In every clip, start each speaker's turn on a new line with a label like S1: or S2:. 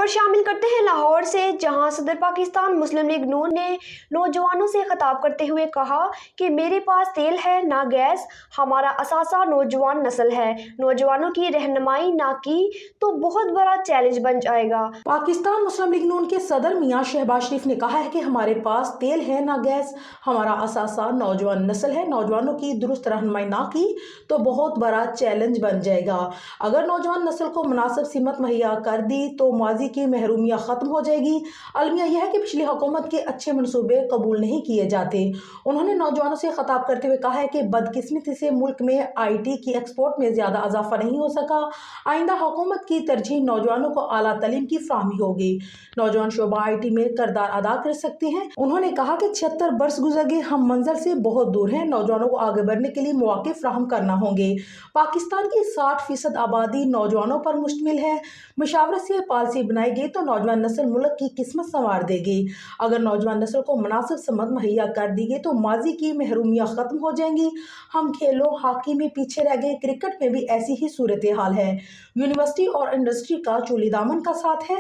S1: खबर शामिल करते हैं लाहौर से, जहां सदर पाकिस्तान मुस्लिम लीग नून ने नौजवानों से खिताब करते हुए कहा कि मेरे पास तेल है ना गैस, हमारा असासा नौजवान नस्ल है। नौजवानों की रहनुमाई ना की तो बहुत बड़ा चैलेंज बन जाएगा।
S2: पाकिस्तान मुस्लिम लीग नून के सदर मियां शहबाज शरीफ ने कहा है कि हमारे पास तेल है ना गैस, हमारा असासा नौजवान नस्ल है। नौजवानों की दुरुस्त रहनुमाई ना की तो बहुत बड़ा चैलेंज बन जाएगा। अगर नौजवान नस्ल को मुनासिब सीमत मुहैया कर दी तो माजी की महरूमियाँ ख़त्म हो जाएगी। अलमिया यह है कि पिछली हुकूमत के अच्छे मनसूबे कबूल नहीं किए जाते। उन्होंने नौजवानों से खिताब करते हुए कहा है कि बदकिस्मती से मुल्क में IT की एक्सपोर्ट में ज़्यादा इजाफा नहीं हो सका। आइंदा हुकूमत की तरजीह नौजवानों को आला तालीम की फराहमी होगी। नौजवान शोबा IT में किरदार अदा कर सकते हैं। उन्होंने कहा कि 76 बरस गुजर गए, हम मंजिल से बहुत दूर हैं। नौजवानों को आगे बढ़ने के लिए मौके फराहम करना होंगे। पाकिस्तान की 60% आबादी नौजवानों पर मुश्तमिल है। मशावरत से पॉलिसी बनाई गई तो नौजवान नस्ल मुल्क की किस्मत संवार देगी। अगर नौजवान नस्ल को मुनासिब समत मुहैया कर दी गई तो माजी की महरूमियाँ ख़त्म हो जाएंगी। हम खेलों हॉकी में पीछे रह गए, क्रिकेट में भी ऐसी ही सूरत हाल है। यूनिवर्सिटी और इंडस्ट्री का चूली दामन का साथ है।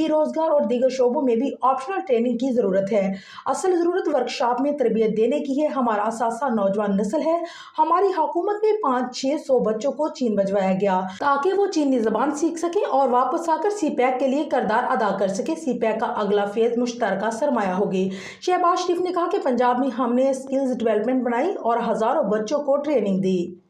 S2: रोजगार और दीगर शोबों में भी ऑप्शनल ट्रेनिंग की ज़रूरत है। असल ज़रूरत वर्कशॉप में तरबियत देने की है। हमारा असासा नौजवान नस्ल है। हमारी हुकूमत में 500-600 बच्चों को चीन भिजवाया गया ताकि वो चीनी ज़बान सीख सकें और वापस आकर CPEC के लिए किरदार अदा कर सके। CPEC का अगला फेज मुश्तरका सरमाया होगी। शहबाज शरीफ ने कहा कि पंजाब में हमने स्किल्स डेवलपमेंट बनाई और हज़ारों बच्चों को ट्रेनिंग दी।